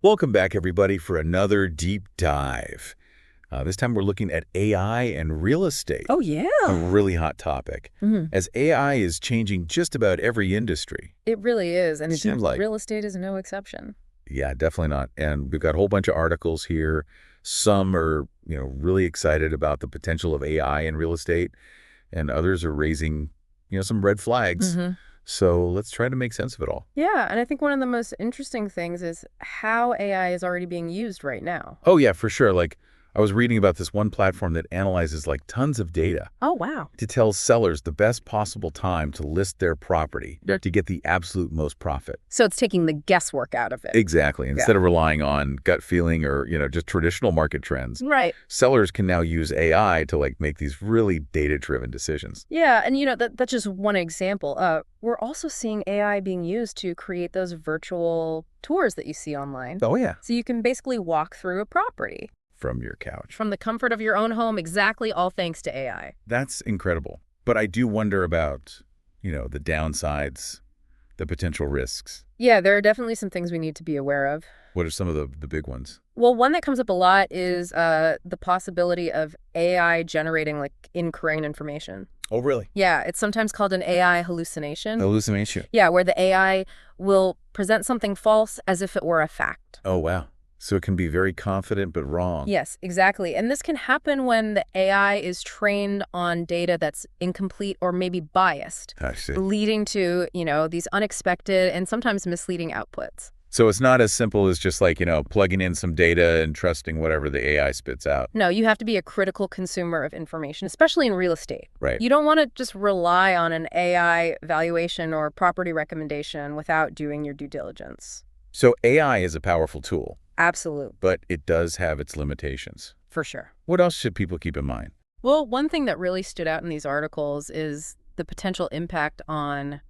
Welcome back, everybody, for another deep dive. This time we're looking at AI and real estate, Oh, yeah. a really hot topic, as AI is changing just about every industry. It really is. And Seems like. real estate is no exception. Yeah, definitely not. And we've got a whole bunch of articles here. Some are, really excited about the potential of AI in real estate, and others are raising, some red flags. So let's try to make sense of it all. Yeah. And I think one of the most interesting things is how AI is already being used right now. Oh, yeah, for sure. I was reading about this one platform that analyzes tons of data Oh, wow. to tell sellers the best possible time to list their property to get the absolute most profit. So it's taking the guesswork out of it. Exactly. Instead of relying on gut feeling or, just traditional market trends, Right. sellers can now use AI to make these really data-driven decisions. Yeah. And, that's just one example. We're also seeing AI being used to create those virtual tours that you see online. Oh, yeah. So you can basically walk through a property From your couch. from the comfort of your own home, exactly all thanks to AI. That's incredible. But I do wonder about, the downsides, the potential risks. Yeah, there are definitely some things we need to be aware of. What are some of the big ones? Well, one that comes up a lot is the possibility of AI generating incorrect information. Oh, really? Yeah, it's sometimes called an AI hallucination. Hallucination. Yeah, where the AI will present something false as if it were a fact. Oh, wow. So it can be very confident but wrong. Yes, exactly. And this can happen when the AI is trained on data that's incomplete or maybe biased, I see. leading to, these unexpected and sometimes misleading outputs. So it's not as simple as just plugging in some data and trusting whatever the AI spits out. No, you have to be a critical consumer of information, especially in real estate. Right. You don't want to just rely on an AI valuation or property recommendation without doing your due diligence. So AI is a powerful tool, Absolute. but it does have its limitations. For sure. What else should people keep in mind? Well, one thing that really stood out in these articles is the potential impact on,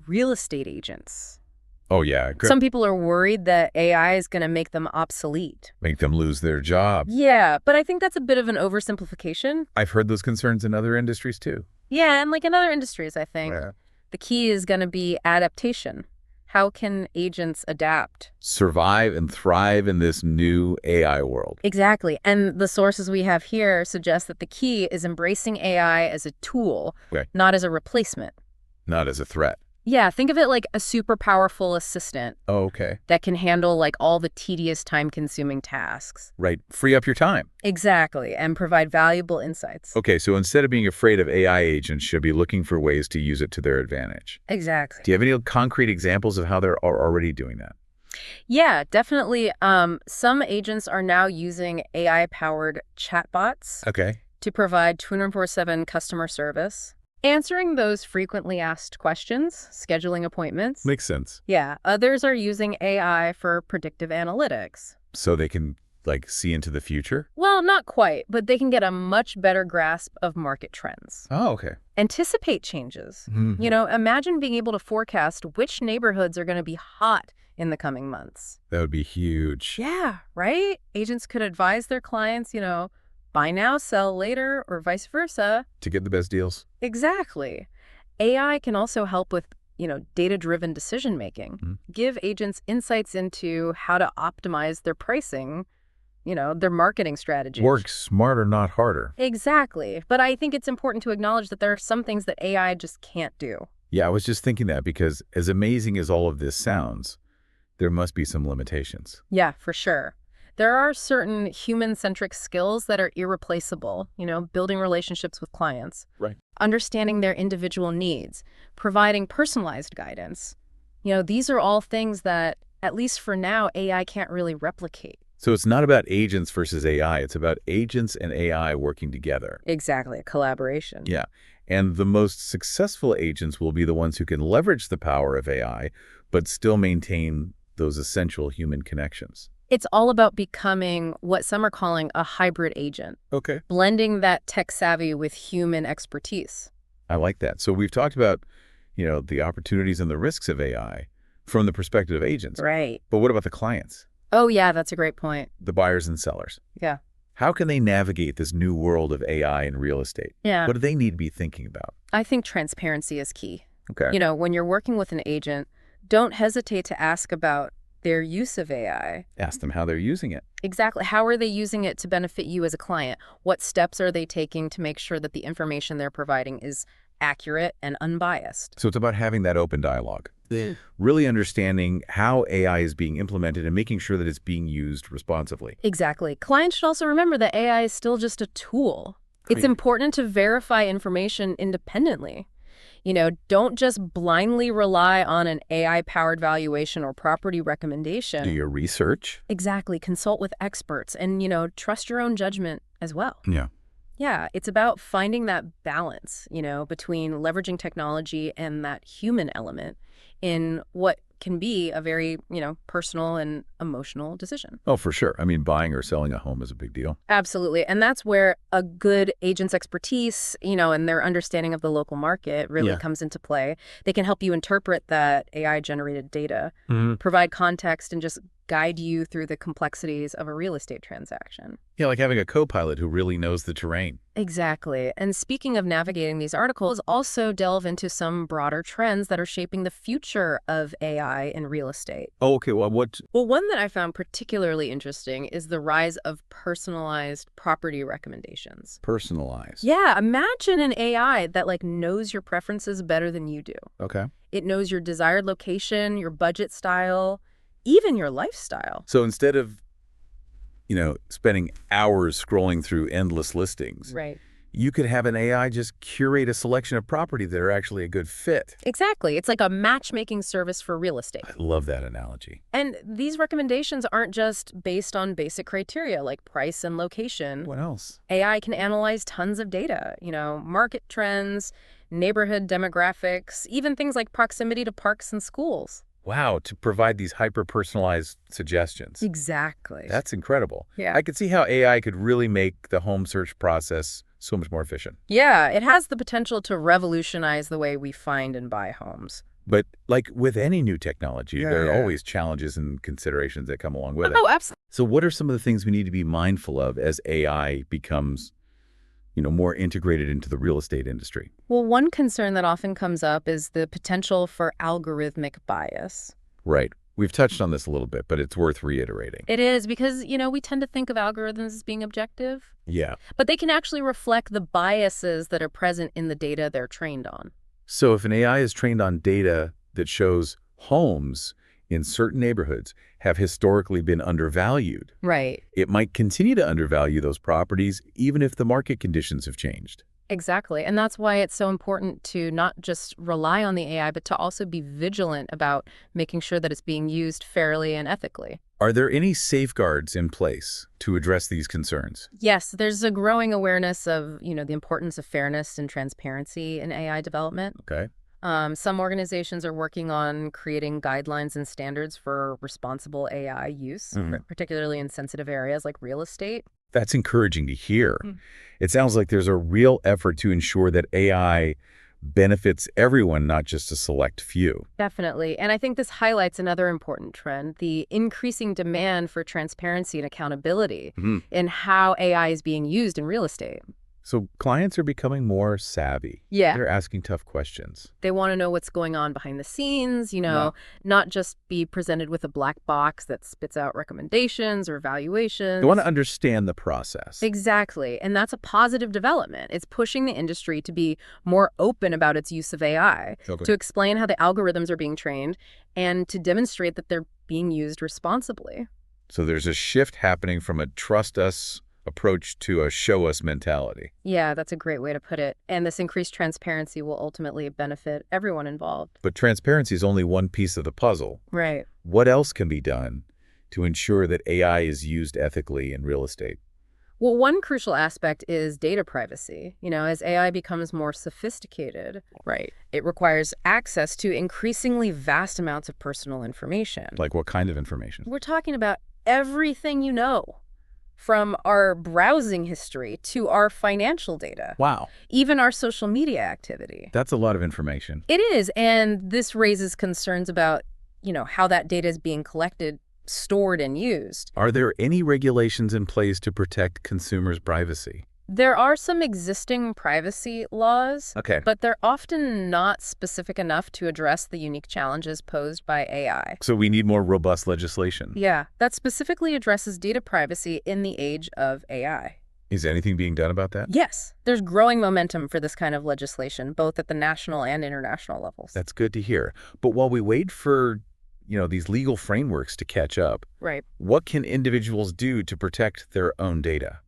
real estate agents. Oh, yeah. Some people are worried that AI is going to make them obsolete. Make them lose their job. Yeah, but I think that's a bit of an oversimplification. I've heard those concerns in other industries, too. Yeah, and in other industries, I think. Yeah. The key is going to be adaptation. How can agents adapt? Survive and thrive in this new AI world. Exactly. And the sources we have here suggest that the key is embracing AI as a tool, Okay. not as a replacement. Not as a threat. Yeah, think of it like a super powerful assistant Oh, okay. that can handle all the tedious, time-consuming tasks. Right. Free up your time. Exactly, and provide valuable insights. Okay, so instead of being afraid of AI agents, should be looking for ways to use it to their advantage. Exactly. Do you have any concrete examples of how they're already doing that? Yeah, definitely. Some agents are now using AI-powered chatbots Okay. to provide 24/7 customer service, answering those frequently asked questions, scheduling appointments. Makes sense. Yeah, others are using AI for predictive analytics. So they can, see into the future? Well, not quite, but they can get a much better grasp of market trends. Oh, okay. Anticipate changes. Mhm. Imagine being able to forecast which neighborhoods are going to be hot in the coming months. That would be huge. Yeah, right? Agents could advise their clients, buy now, sell later, or vice versa. To get the best deals. Exactly. AI can also help with, data-driven decision-making. Give agents insights into how to optimize their pricing, their marketing strategies. Work smarter, not harder. Exactly. But I think it's important to acknowledge that there are some things that AI just can't do. Yeah, I was just thinking that because as amazing as all of this sounds, there must be some limitations. Yeah, for sure. There are certain human-centric skills that are irreplaceable, building relationships with clients. Right. Understanding their individual needs, providing personalized guidance. These are all things that, at least for now, AI can't really replicate. So it's not about agents versus AI. It's about agents and AI working together. Exactly, a collaboration. Yeah. And the most successful agents will be the ones who can leverage the power of AI, but still maintain those essential human connections. It's all about becoming what some are calling a hybrid agent, Okay. blending that tech savvy with human expertise. I like that. So we've talked about, the opportunities and the risks of AI from the perspective of agents. Right. But what about the clients, Oh, yeah, that's a great point. the buyers and sellers? Yeah. How can they navigate this new world of AI in real estate? Yeah. What do they need to be thinking about? I think transparency is key. Okay. When you're working with an agent, don't hesitate to ask about their use of AI. Ask them how they're using it. Exactly. How are they using it to benefit you as a client? What steps are they taking to make sure that the information they're providing is accurate and unbiased? So it's about having that open dialogue. Really understanding how AI is being implemented and making sure that it's being used responsively. Exactly. Clients should also remember that AI is still just a tool. It's important to verify information independently. Don't just blindly rely on an AI-powered valuation or property recommendation. Do your research. Exactly. Consult with experts and, trust your own judgment as well. Yeah. Yeah, it's about finding that balance, between leveraging technology and that human element in what can be a very, personal and emotional decision. Oh, for sure. I mean, buying or selling a home is a big deal. Absolutely. And that's where a good agent's expertise, and their understanding of the local market really comes into play. They can help you interpret that AI-generated data, provide context, and just guide you through the complexities of a real estate transaction. Yeah, like having a co-pilot who really knows the terrain. Exactly. And speaking of navigating these articles, also delve into some broader trends that are shaping the future of AI in real estate. Oh, okay. Well, what? Well, one that I found particularly interesting is the rise of personalized property recommendations. Personalized. Yeah, imagine an AI that knows your preferences better than you do. Okay. It knows your desired location, your budget style, even your lifestyle. So instead of, spending hours scrolling through endless listings, Right. you could have an AI just curate a selection of property that are actually a good fit. Exactly. It's like a matchmaking service for real estate. I love that analogy. And these recommendations aren't just based on basic criteria like price and location. What else? AI can analyze tons of data, market trends, neighborhood demographics, even things like proximity to parks and schools. Wow, to provide these hyper-personalized suggestions. Exactly. That's incredible. Yeah. I could see how AI could really make the home search process so much more efficient. Yeah, it has the potential to revolutionize the way we find and buy homes. But like with any new technology, there are always challenges and considerations that come along with it. Oh, absolutely. So what are some of the things we need to be mindful of as AI becomes, more integrated into the real estate industry? Well, one concern that often comes up is the potential for algorithmic bias. Right. We've touched on this a little bit, but it's worth reiterating. It is because, we tend to think of algorithms as being objective, Yeah. but they can actually reflect the biases that are present in the data they're trained on. So if an AI is trained on data that shows homes in certain neighborhoods have historically been undervalued, Right. it might continue to undervalue those properties even if the market conditions have changed. Exactly. And that's why it's so important to not just rely on the AI, but to also be vigilant about making sure that it's being used fairly and ethically. Are there any safeguards in place to address these concerns? Yes, there's a growing awareness of, the importance of fairness and transparency in AI development. Okay. Some organizations are working on creating guidelines and standards for responsible AI use, particularly in sensitive areas like real estate. That's encouraging to hear. It sounds like there's a real effort to ensure that AI benefits everyone, not just a select few. Definitely. And I think this highlights another important trend, the increasing demand for transparency and accountability in how AI is being used in real estate. So clients are becoming more savvy. Yeah. They're asking tough questions. They want to know what's going on behind the scenes, not just be presented with a black box that spits out recommendations or valuations. They want to understand the process. Exactly. And that's a positive development. It's pushing the industry to be more open about its use of AI, to explain how the algorithms are being trained, and to demonstrate that they're being used responsibly. So there's a shift happening from a trust us approach to a show us mentality. Yeah, that's a great way to put it. And this increased transparency will ultimately benefit everyone involved. But transparency is only one piece of the puzzle. Right. What else can be done to ensure that AI is used ethically in real estate? Well, one crucial aspect is data privacy. As AI becomes more sophisticated, right, it requires access to increasingly vast amounts of personal information. Like what kind of information? We're talking about everything you know, from our browsing history to our financial data. Wow. Even our social media activity. That's a lot of information. It is, and this raises concerns about, how that data is being collected, stored, and used. Are there any regulations in place to protect consumers' privacy? There are some existing privacy laws, Okay. but they're often not specific enough to address the unique challenges posed by AI. So we need more robust legislation. Yeah, that specifically addresses data privacy in the age of AI. Is anything being done about that? Yes, there's growing momentum for this kind of legislation, both at the national and international levels. That's good to hear. But while we wait for, these legal frameworks to catch up, Right. what can individuals do to protect their own data?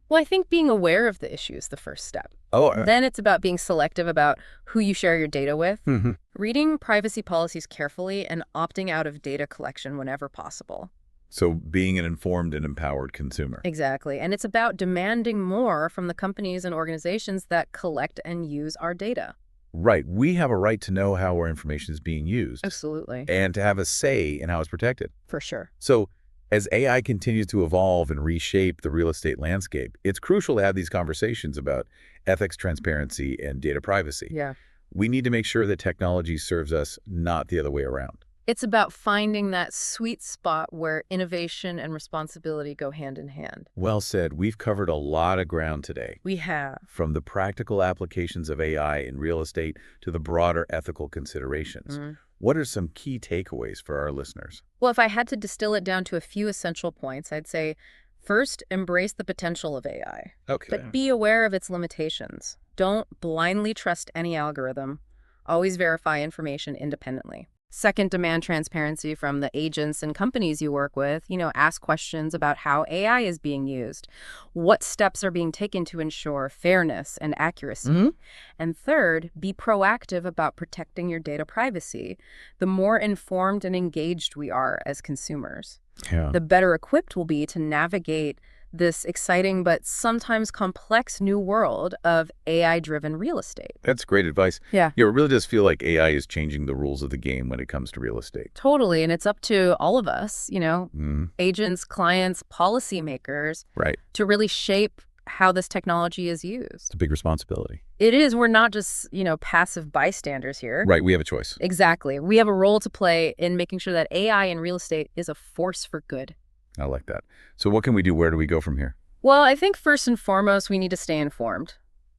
Well, I think being aware of the issue is the first step. Oh, Then it's about being selective about who you share your data with, mhm. reading privacy policies carefully, and opting out of data collection whenever possible. So being an informed and empowered consumer. Exactly. And it's about demanding more from the companies and organizations that collect and use our data. Right. We have a right to know how our information is being used Absolutely. and to have a say in how it's protected. For sure. So as AI continues to evolve and reshape the real estate landscape, it's crucial to have these conversations about ethics, transparency, and data privacy. Yeah. We need to make sure that technology serves us, not the other way around. It's about finding that sweet spot where innovation and responsibility go hand in hand. Well said. We've covered a lot of ground today, We have. from the practical applications of AI in real estate to the broader ethical considerations. What are some key takeaways for our listeners? Well, if I had to distill it down to a few essential points, I'd say, first, embrace the potential of AI, Okay. but be aware of its limitations. Don't blindly trust any algorithm. Always verify information independently. Second, demand transparency from the agents and companies you work with. Ask questions about how AI is being used. What steps are being taken to ensure fairness and accuracy? And third, be proactive about protecting your data privacy. The more informed and engaged we are as consumers, Yeah. the better equipped we'll be to navigate this exciting but sometimes complex new world of AI-driven real estate. That's great advice. Yeah. Yeah, it really does feel like AI is changing the rules of the game when it comes to real estate. Totally, and it's up to all of us, Mhm. agents, clients, policymakers, Right. to really shape how this technology is used. It's a big responsibility. It is. We're not just, passive bystanders here. Right. We have a choice. Exactly. We have a role to play in making sure that AI in real estate is a force for good. I like that. So what can we do? Where do we go from here? Well, I think first and foremost, we need to stay informed.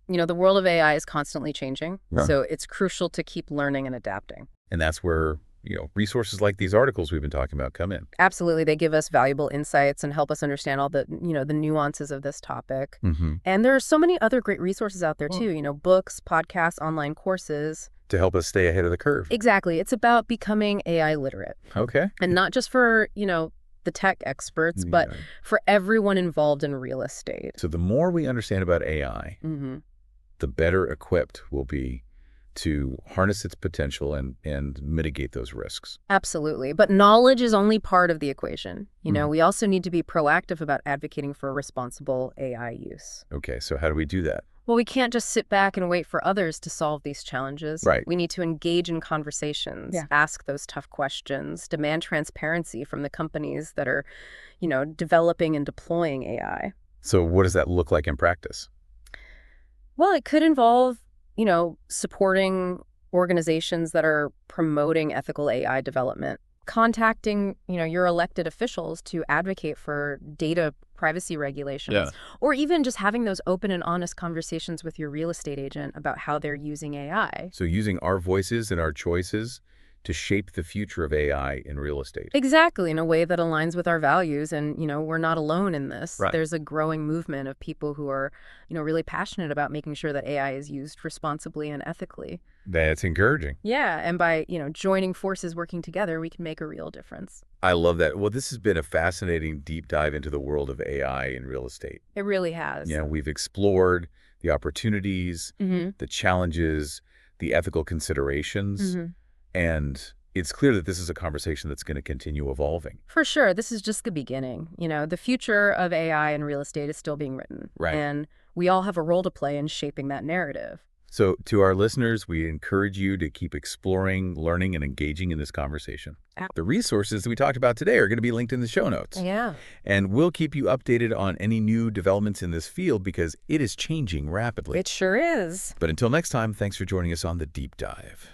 The world of AI is constantly changing, Yeah. so it's crucial to keep learning and adapting. And that's where, resources like these articles we've been talking about come in. Absolutely. They give us valuable insights and help us understand all the, the nuances of this topic. Mm-hmm. And there are so many other great resources out there too, books, podcasts, online courses. To help us stay ahead of the curve. Exactly. It's about becoming AI literate. Okay. And not just for, the tech experts, but Yeah. for everyone involved in real estate. So the more we understand about AI, the better equipped we'll be to harness its potential and mitigate those risks. Absolutely. But knowledge is only part of the equation. We also need to be proactive about advocating for responsible AI use. Okay, so how do we do that? Well, we can't just sit back and wait for others to solve these challenges. Right. We need to engage in conversations, ask those tough questions, demand transparency from the companies that are, developing and deploying AI. So what does that look like in practice? Well, it could involve, supporting organizations that are promoting ethical AI development, contacting, your elected officials to advocate for data privacy regulations, or even just having those open and honest conversations with your real estate agent about how they're using AI. So using our voices and our choices to shape the future of AI in real estate. Exactly, in a way that aligns with our values. And, we're not alone in this. Right. There's a growing movement of people who are, really passionate about making sure that AI is used responsibly and ethically. That's encouraging. Yeah, and by, joining forces, working together, we can make a real difference. I love that. Well, this has been a fascinating deep dive into the world of AI in real estate. It really has. We've explored the opportunities, the challenges, the ethical considerations, and it's clear that this is a conversation that's going to continue evolving. For sure. This is just the beginning. The future of AI in real estate is still being written. Right. And we all have a role to play in shaping that narrative. So to our listeners, we encourage you to keep exploring, learning, and engaging in this conversation. The resources that we talked about today are going to be linked in the show notes. Yeah. And we'll keep you updated on any new developments in this field because it is changing rapidly. It sure is. But until next time, thanks for joining us on The Deep Dive.